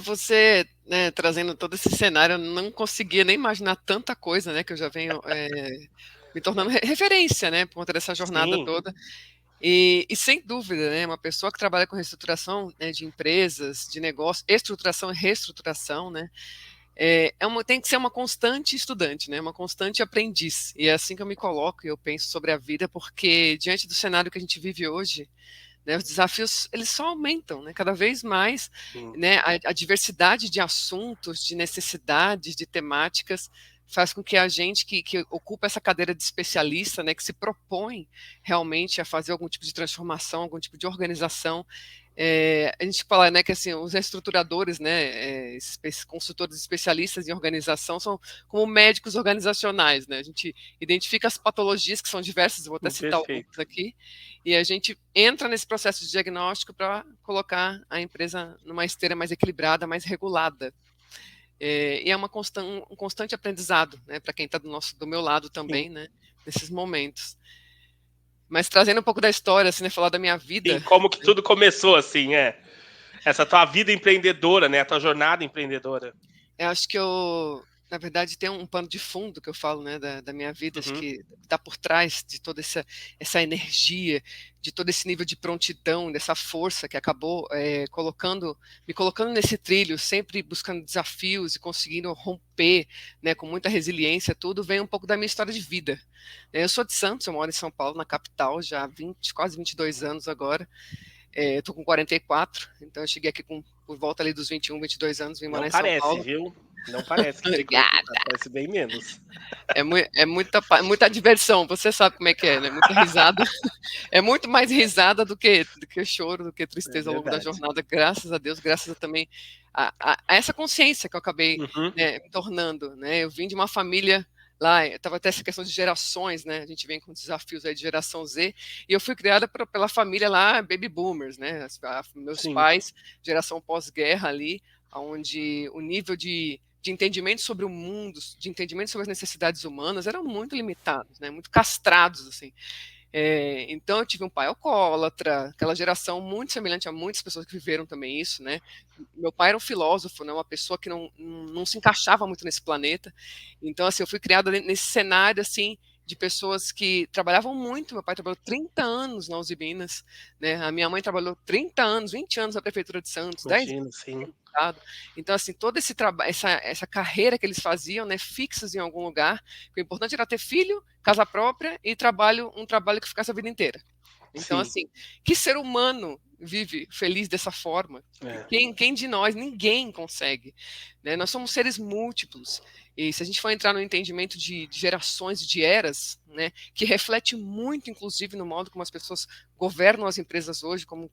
Você, né, trazendo todo esse cenário, eu não conseguia nem imaginar tanta coisa, né, que eu já venho me tornando referência, né, por conta dessa jornada Sim, toda. E sem dúvida, né, uma pessoa que trabalha com reestruturação, né, de empresas, de negócio, estruturação e reestruturação, né, tem que ser uma constante estudante, né, uma constante aprendiz. E é assim que eu me coloco e eu penso sobre a vida, porque diante do cenário que a gente vive hoje, né, os desafios eles só aumentam, né, cada vez mais, sim, né, a diversidade de assuntos, de necessidades, de temáticas faz com que a gente que ocupa essa cadeira de especialista, né, que se propõe realmente a fazer algum tipo de transformação, algum tipo de organização, a gente fala, né, que assim, os reestruturadores, né, esses consultores especialistas em organização são como médicos organizacionais, né, a gente identifica as patologias que são diversas, eu vou até citar algumas perfeito. aqui, e a gente entra nesse processo de diagnóstico para colocar a empresa numa esteira mais equilibrada, mais regulada. E é um constante aprendizado, né, para quem está do meu lado Sim. também, né, nesses momentos. Mas trazendo um pouco da história, assim, né, falar da minha Sim, vida. como que tudo começou, assim, essa tua vida empreendedora, né, a tua jornada empreendedora. Eu acho que na verdade, tem um pano de fundo que eu falo, né, da minha vida, acho Uhum. que está por trás de toda essa energia, de todo esse nível de prontidão, dessa força que acabou me colocando nesse trilho, sempre buscando desafios e conseguindo romper, né, com muita resiliência, tudo vem um pouco da minha história de vida. Eu sou de Santos, eu moro em São Paulo, na capital, já há quase 22 anos agora. Eu estou com 44, então eu cheguei aqui por volta ali dos 21, 22 anos, vim Não morar em São parece, Paulo. viu? Não parece que tem Obrigada. 44, parece bem menos. É muita diversão, você sabe como é que é, né? Muita risada. É muito mais risada do que choro, do que É tristeza ao longo da verdade. jornada, graças a Deus, graças a também a essa consciência que eu acabei, Uhum. né, me tornando, né? Eu vim de uma família lá, estava até essa questão de gerações, né? A gente vem com desafios aí de geração Z, e eu fui criada pela família lá, baby boomers, né? Meus Sim, pais, geração pós-guerra ali, onde o nível de entendimento sobre o mundo, de entendimento sobre as necessidades humanas eram muito limitados, né? Muito castrados, assim. Então eu tive um pai alcoólatra, aquela geração muito semelhante a muitas pessoas que viveram também isso, né? Meu pai era um filósofo, né? Uma pessoa que não se encaixava muito nesse planeta. Então, assim, eu fui criada nesse cenário, assim, de pessoas que trabalhavam muito. Meu pai trabalhou 30 anos na Uzi Minas, né? A minha mãe trabalhou 30 anos, 20 anos na Prefeitura de Santos, 10 imagino, sim. no estado. Então, assim, todo esse trabalho, essa carreira que eles faziam, né, fixos em algum lugar, o importante era ter filho, casa própria e um trabalho que ficasse a vida inteira. Então, Sim, assim, que ser humano vive feliz dessa forma? é. Quem de nós? Ninguém consegue. Né? Nós somos seres múltiplos. E se a gente for entrar no entendimento de gerações, de eras, né, que reflete muito, inclusive, no modo como as pessoas governam as empresas hoje, como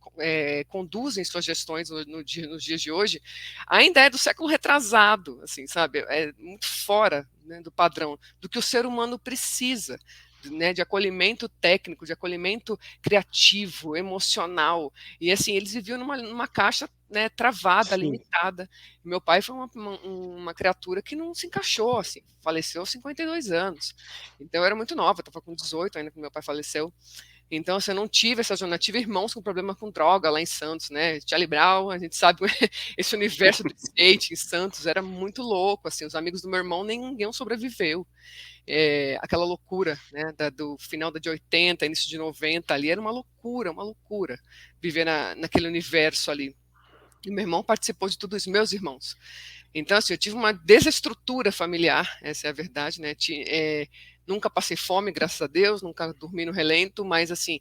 conduzem suas gestões nos dias de hoje, ainda é do século retrasado, assim, sabe? É muito fora, né, do padrão, do que o ser humano precisa, né, de acolhimento técnico, de acolhimento criativo, emocional. E assim, eles viviam numa caixa, né, travada, Sim, limitada. Meu pai foi uma criatura que não se encaixou, assim, faleceu aos 52 anos. Então eu era muito nova, estava com 18 ainda quando meu pai faleceu. Então, assim, eu não tive essa jornada, tive irmãos com problema com droga lá em Santos, né? Charlie Brown, a gente sabe, esse universo do skate em Santos era muito louco, assim, os amigos do meu irmão, ninguém sobreviveu. Aquela loucura, né, do final de 80, início de 90 ali, era uma loucura viver naquele universo ali. E meu irmão participou de tudo isso, meus irmãos. Então, assim, eu tive uma desestrutura familiar, essa é a verdade, né? Nunca passei fome, graças a Deus, nunca dormi no relento, mas, assim,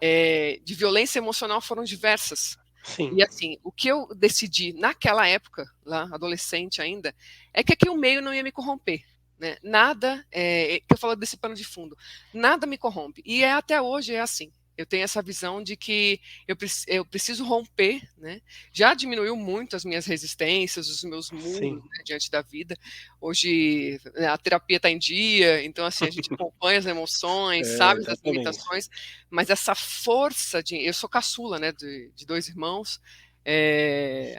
de violência emocional foram diversas. sim, E, assim, o que eu decidi naquela época, lá, adolescente ainda, é que aqui o meio não ia me corromper. Né? Nada, que eu falo desse pano de fundo, nada me corrompe. E até hoje é assim. Eu tenho essa visão de que eu preciso romper, né? Já diminuiu muito as minhas resistências, os meus muros, sim. né, diante da vida. Hoje né, a terapia está em dia, então assim a gente acompanha as emoções, É, sabe das exatamente. limitações, mas essa força eu sou caçula, né, de dois irmãos,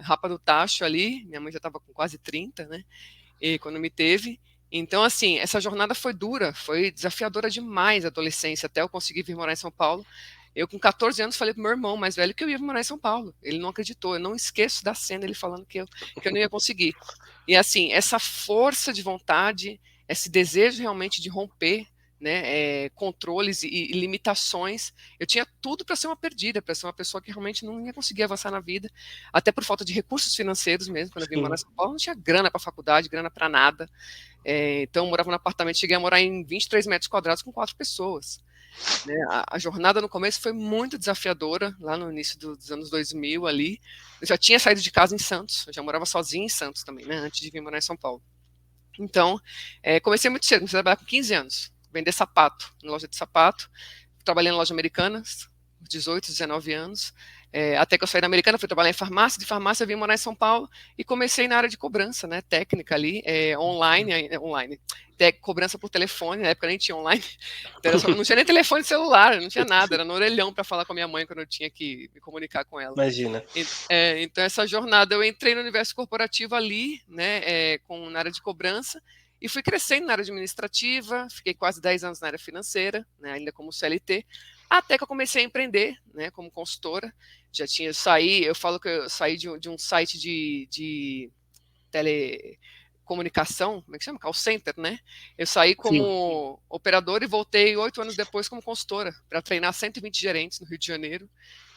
rapa do tacho ali, minha mãe já estava com quase 30, né? E quando me teve. Então, assim, essa jornada foi dura, foi desafiadora demais a adolescência, até eu conseguir vir morar em São Paulo. Eu, com 14 anos, falei pro meu irmão mais velho que eu ia morar em São Paulo. Ele não acreditou. Eu não esqueço da cena, ele falando que eu não ia conseguir. E, assim, essa força de vontade, esse desejo realmente de romper, né, controles e limitações. Eu tinha tudo para ser uma perdida, para ser uma pessoa que realmente não ia conseguir avançar na vida, até por falta de recursos financeiros mesmo. Quando eu vim morar em Sim. São Paulo, não tinha grana para faculdade, grana para nada. Então, eu morava num apartamento, cheguei a morar em 23 metros quadrados com 4 pessoas. Né? A jornada no começo foi muito desafiadora, lá no início dos anos 2000 ali. Eu já tinha saído de casa em Santos, eu já morava sozinha em Santos também, né, antes de vir morar em São Paulo. Então, comecei muito cedo, comecei a trabalhar com 15 anos, vender sapato, na loja de sapato. Trabalhei na loja Americanas, 18, 19 anos, até que eu saí da Americana, fui trabalhar em farmácia, de farmácia eu vim morar em São Paulo e comecei na área de cobrança, né, técnica ali, online, cobrança por telefone, na época nem tinha online, então não tinha nem telefone celular, não tinha nada, era no orelhão para falar com a minha mãe quando eu tinha que me comunicar com ela. Imagina. Então essa jornada eu entrei no universo corporativo ali, né, na área de cobrança, e fui crescendo na área administrativa, fiquei quase 10 anos na área financeira, né, ainda como CLT, até que eu comecei a empreender, né, como consultora. Eu falo que eu saí de um site de telecomunicação, como é que chama? Call center, né? Eu saí Sim. como operador e voltei 8 anos depois como consultora, para treinar 120 gerentes no Rio de Janeiro,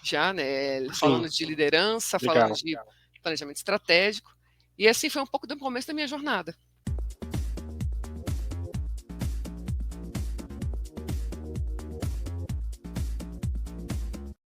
já, né, Sim. falando de liderança, falando Legal. de planejamento estratégico. E assim foi um pouco do começo da minha jornada.